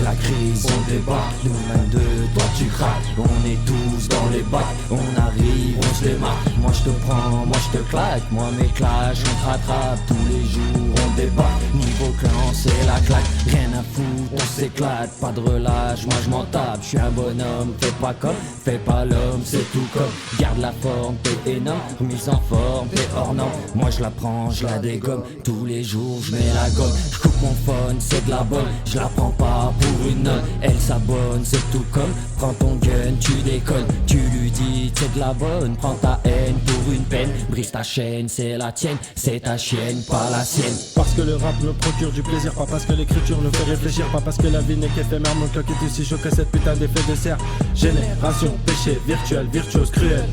la crise, on débarque. Nous même de toi tu craques. On est tous dans les bacs, on arrive, on se démarque. Moi je te prends, moi je te claque. Moi mes clashs, on te rattrape. Tous les jours on débarque. Niveau clan c'est la claque. Rien à foutre, on s'éclate. Pas de relâche, moi je m'en tape. Je suis un bonhomme, fais pas comme, fais pas l'homme, c'est tout comme. Garde la forme, t'es énorme. Remise en forme, t'es hors norme. Moi je la prends, je la dégomme. Tous les jours je mets la gomme. Je coupe mon phone, c'est de la bonne. Je la prends pas pour une nonne. Elle s'abonne, c'est tout comme. Prends ton gun, tu déconnes. Tu lui dis c'est de la bonne. Prends ta haine pour une peine. Brise ta chaîne, c'est la tienne. C'est ta chienne, pas la sienne. Parce que le rap me procure du plaisir, pas parce que l'écriture nous fait réfléchir, pas parce que la vie n'est qu'éphémère. Mon clock est aussi chaud que cette putain d'effet de serre. Génération, péché, virtuel, virtuose, cruel.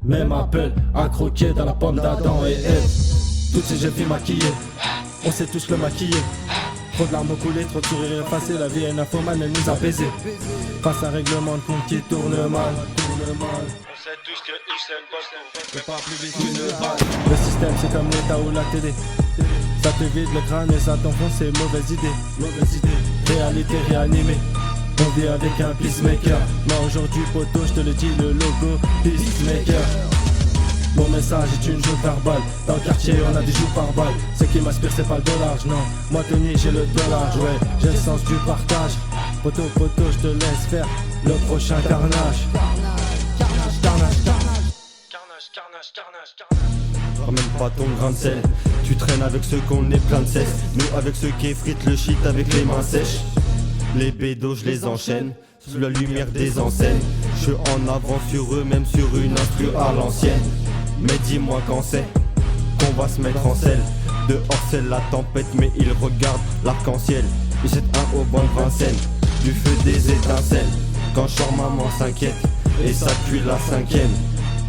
Même appel à croquer dans la pomme d'Adam et Ève. Toutes ces jeunes filles maquillées, on sait tous le maquiller. Trop de larmes coulées, trop de sourires effacés. La vie est une infomane, elle nous a baisé. Face à un règlement de compte qui tourne mal. On sait tous que Usain Bolt ne fait pas plus vite qu'une balle. Le système c'est comme l'état ou la télé. Ça te vide le crâne et ça t'enfonce ses mauvaises idées. Réalité réanimée. On vit avec un peacemaker. Moi aujourd'hui poto, je te le dis, le logo peacemaker. Mon message est une joue verbale. Dans le quartier on a des joues par balle. Ce qui m'inspire c'est pas le dollar, non. Moi Tony j'ai le dollar, ouais. J'ai le sens du partage. Poto poto je te laisse faire le prochain carnage. Ramène pas ton grain de sel. Tu traînes avec ceux qu'on est plein de cesse. Nous avec ceux qui effritent le shit avec les mains sèches. Les bédos je les enchaîne sous la lumière des enseignes. Je suis en avant sur eux, même sur une instru à l'ancienne. Mais dis-moi quand c'est qu'on va se mettre en selle. Dehors c'est la tempête mais ils regardent l'arc-en-ciel. Ils jettent un au banc de Vincennes. Du feu des étincelles. Quand je sors maman s'inquiète et ça cuit la cinquième.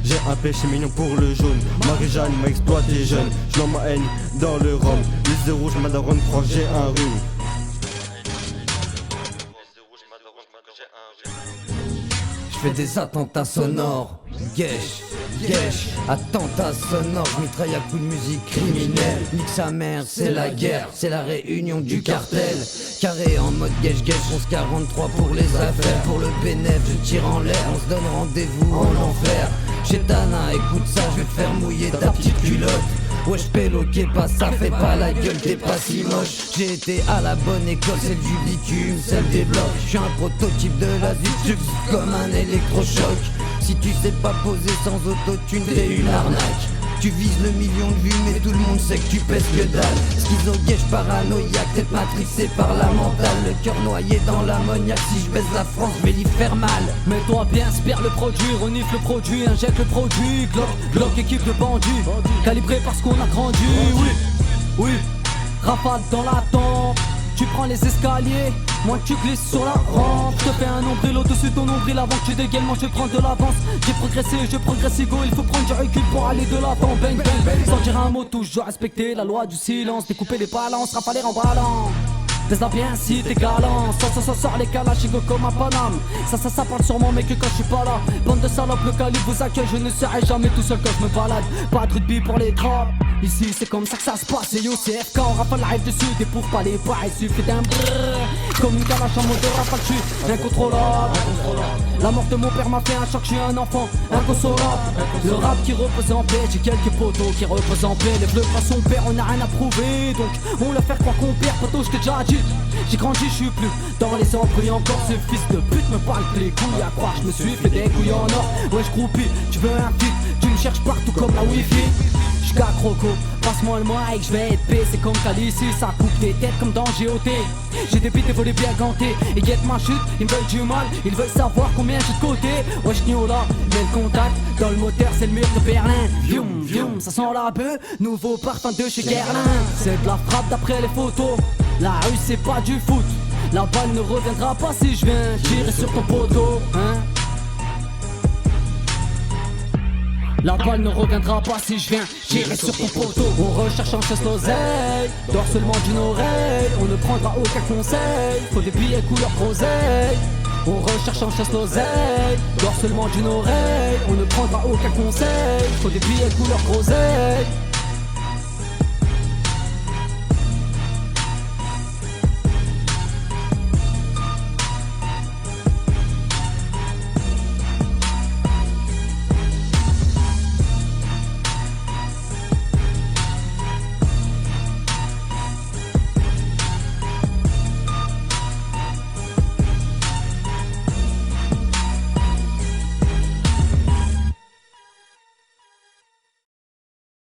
J'ai un péché mignon pour le jaune. Marie-Jeanne m'a exploité jeune. Je ma haine dans le rhum. Les rouge ma daronne croit que j'ai un rhume. Je fais des attentats sonores. Guèche, guèche, attentats sonores. Je mitraille à coups de musique criminelle. Nique sa mère, c'est la guerre. C'est la réunion du cartel. Carré en mode guèche, guèche. 11-43 pour les affaires. Pour le bénéf, je tire en l'air. On se donne rendez-vous en enfer. Chez Tana, écoute ça, je vais te faire mouiller ta petite culotte. Wesh pélo qui est pas ça, fais pas la gueule, t'es pas si moche. J'ai été à la bonne école, celle du bitume, celle des blocs. J'suis un prototype de la vie, comme un électrochoc. Si tu sais pas poser sans autotune, t'es une arnaque. Tu vises le million de vues mais tout le monde sait que tu pèses que dalle. Schizo guèche paranoïaque, tête matrixée par la mentale. Le cœur noyé dans l'ammoniaque, si je baise la France je vais l'y faire mal. Mets-toi bien, spire le produit, renifle le produit, injecte le produit. Glock, Glock, équipe de bandits, calibré parce qu'on a grandi. Oui, oui, rafale dans la tente. Tu prends les escaliers, moi tu glisses sur la rampe. Je te fais un nombril au-dessus de ton nombril avant que tu dégaines, moi je vais prendre de l'avance. J'ai progressé, je progresse go, il faut prendre du recul pour aller de l'avant. Bang bang, sans dire un mot touche, je respecter la loi du silence. Découper les balances, rafaler en balance. Baise-la bien si t'es galant. Ça sort les kalachnikov comme un Paname. Ça parle sur moi mec quand je suis pas là. Bande de salopes, le calibre vous accueille. Je ne serai jamais tout seul quand je me balade. Pas de rugby pour les trappes. Ici c'est comme ça que ça se passe. Et yo c'est FK, on rafale live dessus. Dépouve pas les pas, il suffit d'un brrrr. Comme une calache en mode rafale, je suis incontrôlable. La mort de mon père m'a fait un choc, je suis un enfant inconsolable. Le rap qui repose en paix, j'ai quelques potos qui reposent en paix. Les bleus pas son père, on n'a rien à prouver. Donc on leur fait croire qu'on perd, poteau je t'ai déjà dit. J'ai grandi, je suis plus dans les embrouilles encore. Ce fils de pute me parle que les couilles à croire. Je me suis fait des couilles en or. Ouais je croupis, tu veux un feat. Tu me cherches partout comme la wifi. J'suis croco, passe-moi le mic, je vais être P. C'est comme Calici, ça coupe des têtes comme dans GOT. J'ai des bites et volés bien gantés. Et guette ma chute, ils me veulent du mal. Ils veulent savoir combien j'ai de côté. Wesh là, mets le contact. Dans le moteur c'est le mur de Berlin. Vium, vium, ça sent la bœuf. Nouveau parfum de chez Guerlain. C'est de la frappe d'après les photos. La rue c'est pas du foot. La balle ne reviendra pas si je viens tirer sur ton poteau, hein. La balle ne reviendra pas si je viens tirer sur ton poteau. On recherche en chasse l'oseille, dors seulement d'une oreille. On ne prendra aucun conseil, faut des billets couleur groseille. On recherche en chasse l'oseille, dors seulement d'une oreille. On ne prendra aucun conseil, faut des billets couleur groseille.